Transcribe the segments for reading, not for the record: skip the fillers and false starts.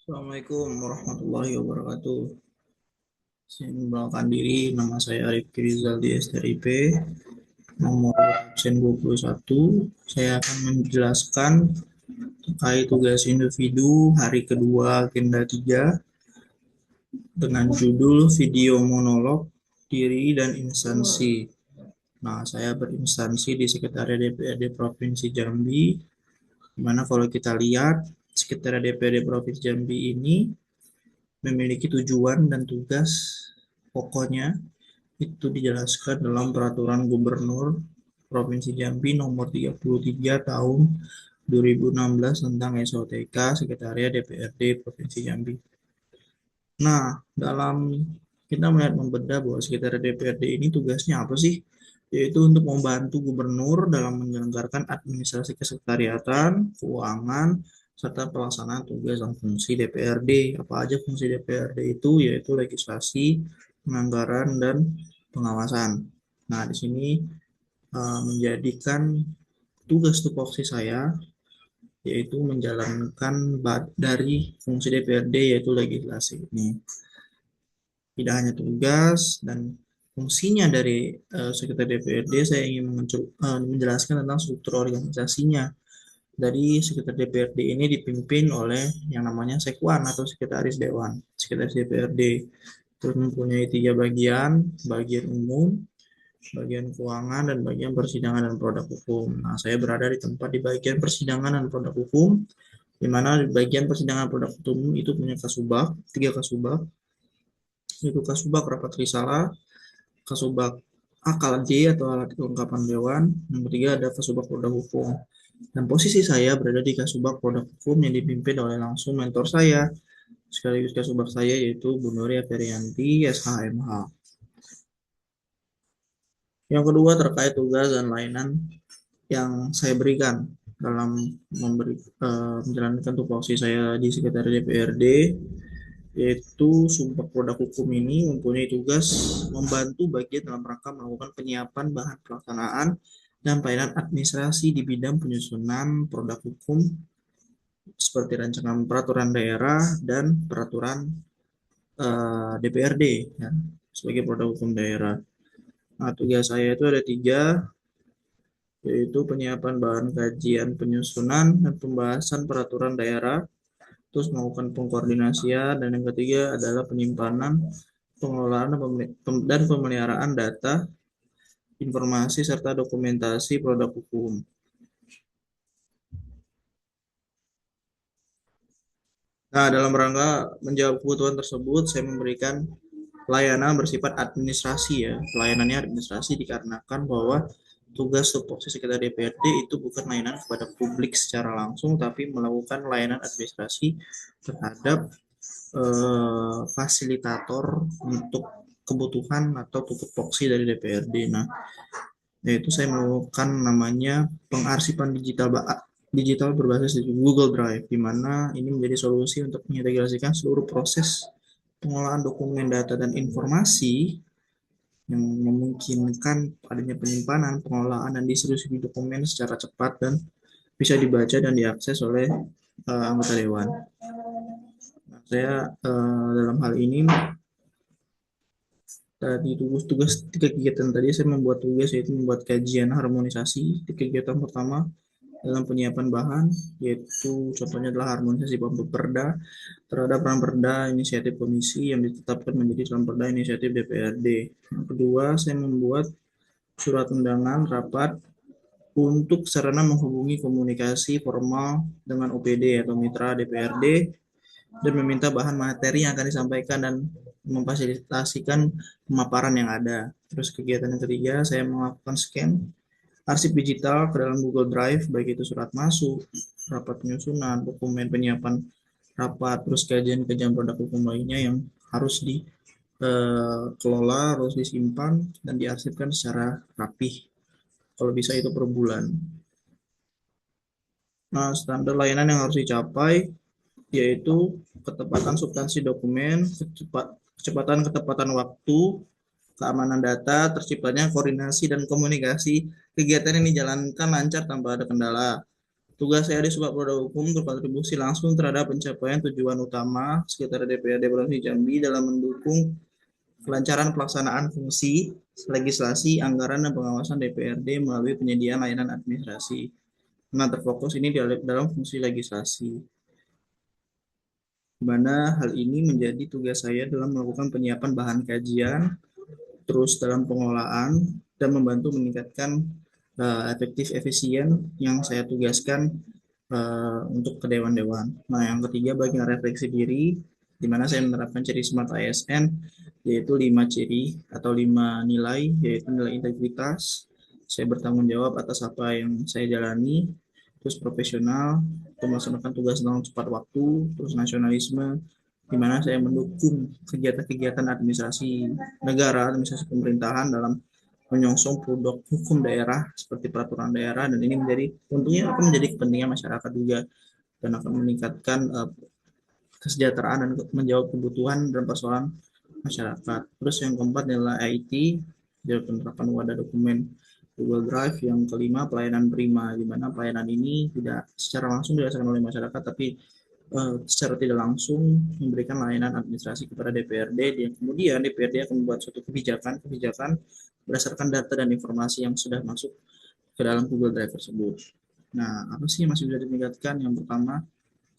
Assalamualaikum warahmatullahi wabarakatuh. Saya memperkenalkan diri, nama saya Arif Rizal di STRIP, nomor absen 21. Saya akan menjelaskan terkait tugas individu hari kedua agenda 3 dengan judul video monolog diri dan instansi. Nah, saya berinstansi di Sekretariat DPRD Provinsi Jambi, di mana kalau kita lihat Sekretariat DPRD Provinsi Jambi ini memiliki tujuan dan tugas pokoknya itu dijelaskan dalam Peraturan Gubernur Provinsi Jambi nomor 33 tahun 2016 tentang SOTK Sekretariat DPRD Provinsi Jambi. Nah, dalam kita melihat membedah bahwa Sekretariat DPRD ini tugasnya apa sih? Yaitu untuk membantu gubernur dalam menyelenggarakan administrasi kesekretariatan, keuangan, serta pelaksanaan tugas dan fungsi DPRD. Apa aja fungsi DPRD itu? Yaitu legislasi, penganggaran, dan pengawasan. Nah, di sini menjadikan tugas tupoksi saya yaitu menjalankan dari fungsi DPRD yaitu legislasi ini. Tidak hanya tugas dan fungsinya dari Sekretariat DPRD, saya ingin menjelaskan tentang struktur organisasinya. Dari Sekretariat DPRD ini dipimpin oleh yang namanya Sekwan atau Sekretaris Dewan, Sekretaris DPRD. Terus mempunyai tiga bagian, bagian umum, bagian keuangan, dan bagian persidangan dan produk hukum. Nah, saya berada di bagian persidangan dan produk hukum, di mana di bagian persidangan produk hukum itu punya kasubag, tiga kasubag, yaitu kasubag rapat risalah, kasubag akal J atau alat kelengkapan dewan, yang ketiga ada kasubag produk hukum. Dan posisi saya berada di kasubag produk hukum yang dipimpin oleh langsung mentor saya, sekaligus kasubag saya yaitu Bu Nuria Ferianti, SHMH. Yang kedua terkait tugas dan layanan yang saya berikan dalam menjalankan tupoksi saya di Sekretariat DPRD, yaitu Sumpah Produk Hukum ini mempunyai tugas membantu bagian dalam rangka melakukan penyiapan bahan pelaksanaan dan pelayanan administrasi di bidang penyusunan produk hukum seperti rancangan peraturan daerah dan peraturan DPRD ya, sebagai produk hukum daerah. Nah, tugas saya itu ada tiga, yaitu penyiapan bahan kajian penyusunan dan pembahasan peraturan daerah, terus melakukan pengkoordinasian, dan yang ketiga adalah penyimpanan, pengelolaan, dan pemeliharaan data, informasi, serta dokumentasi produk hukum. Nah, dalam rangka menjawab kebutuhan tersebut, saya memberikan layanan bersifat administrasi ya. Pelayanannya administrasi dikarenakan bahwa tugas tupoksi sekretaris DPRD itu bukan layanan kepada publik secara langsung, tapi melakukan layanan administrasi terhadap fasilitator untuk kebutuhan atau tupoksi dari DPRD. Nah, yaitu saya melakukan namanya pengarsipan digital berbasis Google Drive, di mana ini menjadi solusi untuk mengintegrasikan seluruh proses pengolahan dokumen, data, dan informasi yang memungkinkan adanya penyimpanan, pengelolaan, dan distribusi dokumen secara cepat dan bisa dibaca dan diakses oleh anggota dewan. Nah, saya dalam hal ini tadi tugas-tugas tiga kegiatan tadi saya membuat tugas yaitu membuat kajian harmonisasi di kegiatan pertama dalam penyiapan bahan, yaitu contohnya adalah harmonisasi Perda terhadap Ramperda inisiatif komisi yang ditetapkan menjadi Ramperda inisiatif DPRD. Yang kedua, saya membuat surat undangan rapat untuk sarana menghubungi komunikasi formal dengan OPD atau mitra DPRD dan meminta bahan materi yang akan disampaikan dan memfasilitasikan pemaparan yang ada. Terus kegiatan yang ketiga, saya melakukan scan arsip digital ke dalam Google Drive, baik itu surat masuk, rapat penyusunan, dokumen penyiapan rapat, terus kajian-kajian produk hukum lainnya yang harus dikelola, harus disimpan, dan diarsipkan secara rapih. Kalau bisa itu per bulan. Nah, standar layanan yang harus dicapai yaitu ketepatan substansi dokumen, kecepatan ketepatan waktu, keamanan data, terciptanya koordinasi dan komunikasi, kegiatan yang dijalankan lancar tanpa ada kendala. Tugas saya di Subak Produk Hukum berkontribusi langsung terhadap pencapaian tujuan utama sekitar DPRD Provinsi Jambi dalam mendukung kelancaran pelaksanaan fungsi legislasi, anggaran, dan pengawasan DPRD melalui penyediaan layanan administrasi. Nah, terfokus ini dalam fungsi legislasi, di mana hal ini menjadi tugas saya dalam melakukan penyiapan bahan kajian, terus dalam pengelolaan, dan membantu meningkatkan efektif efisien yang saya tugaskan untuk ke dewan-dewan. Nah, yang ketiga bagian refleksi diri, di mana saya menerapkan ciri Smart ASN, yaitu 5 ciri atau 5 nilai, yaitu nilai integritas, saya bertanggung jawab atas apa yang saya jalani, terus profesional, melaksanakan tugas dalam cepat waktu, terus nasionalisme, di mana saya mendukung kegiatan-kegiatan administrasi negara, administrasi pemerintahan dalam menyongsong produk hukum daerah seperti peraturan daerah, dan ini menjadi tentunya akan menjadi kepentingan masyarakat juga dan akan meningkatkan kesejahteraan dan menjawab kebutuhan dan persoalan masyarakat. Terus yang keempat adalah IT, jadi penerapan wadah dokumen Google Drive. Yang kelima pelayanan prima, di mana pelayanan ini tidak secara langsung dirasakan oleh masyarakat, tapi secara tidak langsung memberikan layanan administrasi kepada DPRD, dan kemudian DPRD akan membuat suatu kebijakan berdasarkan data dan informasi yang sudah masuk ke dalam Google Drive tersebut. Nah, apa sih yang masih bisa ditingkatkan? Yang pertama,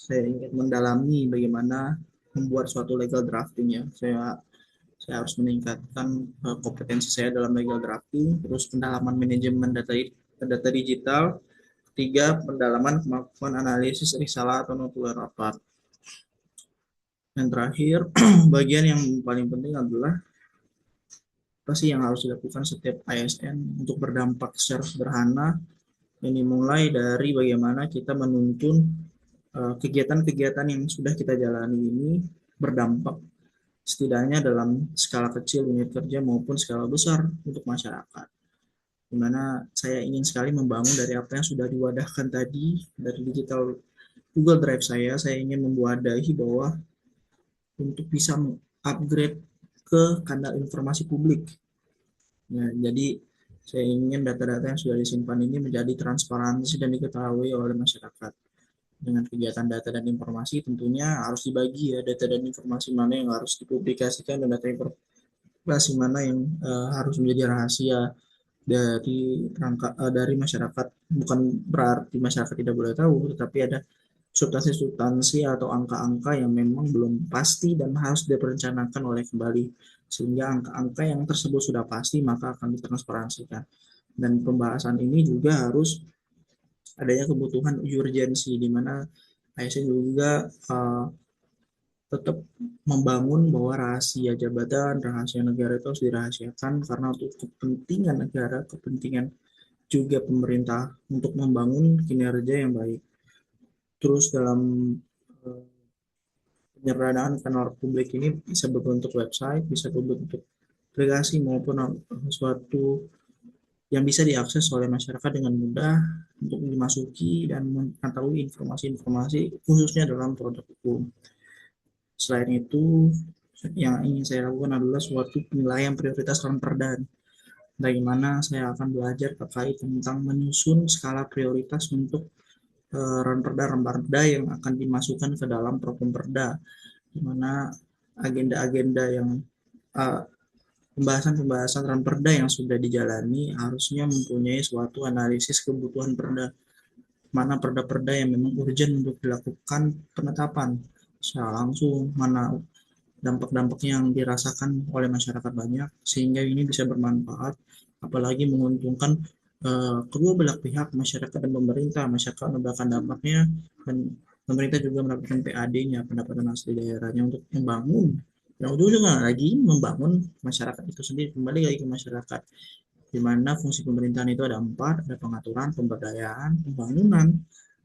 saya ingin mendalami bagaimana membuat suatu legal drafting ya. Saya harus meningkatkan kompetensi saya dalam legal drafting, terus pendalaman manajemen data digital, ketiga pendalaman kemampuan analisis risalah atau notulen rapat. Yang terakhir, bagian yang paling penting adalah apa sih yang harus dilakukan setiap ASN untuk berdampak secara sederhana. Ini mulai dari bagaimana kita menuntun kegiatan-kegiatan yang sudah kita jalani ini berdampak setidaknya dalam skala kecil unit kerja maupun skala besar untuk masyarakat. Di mana saya ingin sekali membangun dari apa yang sudah diwadahkan tadi dari digital Google Drive saya ingin memwadahi bahwa untuk bisa upgrade ke kanal informasi publik. Nah, jadi saya ingin data-data yang sudah disimpan ini menjadi transparansi dan diketahui oleh masyarakat. Dengan kegiatan data dan informasi tentunya harus dibagi ya, data dan informasi mana yang harus dipublikasikan dan data informasi mana yang harus menjadi rahasia dari masyarakat. Bukan berarti masyarakat tidak boleh tahu, tetapi ada substansi-substansi atau angka-angka yang memang belum pasti dan harus diperencanakan oleh kembali, sehingga angka-angka yang tersebut sudah pasti maka akan ditransparansikan. Dan pembahasan ini juga harus adanya kebutuhan urgensi, di mana ASN juga tetap membangun bahwa rahasia jabatan, rahasia negara itu harus dirahasiakan karena untuk kepentingan negara, kepentingan juga pemerintah untuk membangun kinerja yang baik. Terus dalam eh, penyederhanaan kanal publik ini bisa berbentuk website, bisa berbentuk aplikasi maupun suatu yang bisa diakses oleh masyarakat dengan mudah untuk dimasuki dan mengetahui informasi-informasi khususnya dalam produk hukum. Selain itu, yang ingin saya lakukan adalah suatu penilaian prioritas ranperda. Bagaimana saya akan belajar terkait tentang menyusun skala prioritas untuk ranperda-ranperda yang akan dimasukkan ke dalam Prokumperda, di mana agenda-agenda yang uh, pembahasan-pembahasan ranperda yang sudah dijalani harusnya mempunyai suatu analisis kebutuhan perda, mana perda-perda yang memang urgent untuk dilakukan penetapan secara langsung, mana dampak-dampaknya yang dirasakan oleh masyarakat banyak, sehingga ini bisa bermanfaat, apalagi menguntungkan kedua belah pihak, masyarakat dan pemerintah. Masyarakat mendapatkan dampaknya, dan pemerintah juga mendapatkan PAD-nya, pendapatan asli daerahnya, untuk membangun. Dan ujung-ujungnya lagi membangun masyarakat itu sendiri, kembali lagi ke masyarakat, di mana fungsi pemerintahan itu ada empat, ada pengaturan, pemberdayaan, pembangunan,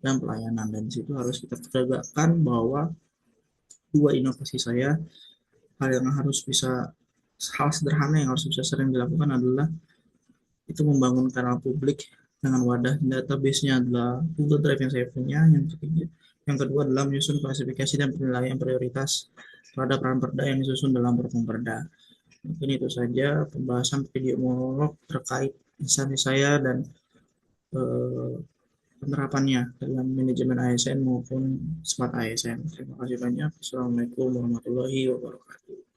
dan pelayanan. Dan di situ harus kita tegakkan bahwa dua inovasi saya, hal yang harus bisa, hal sederhana yang harus bisa sering dilakukan adalah itu membangun kanal publik dengan wadah database-nya adalah Google Drive yang saya punya. Yang kedua adalah menyusun klasifikasi dan penilaian prioritas terhadap peran perda yang disusun dalam program perda. Mungkin itu saja pembahasan video monolog terkait instansi saya dan eh, penerapannya dalam manajemen ASN maupun smart ASN. Terima kasih banyak. Assalamualaikum warahmatullahi wabarakatuh.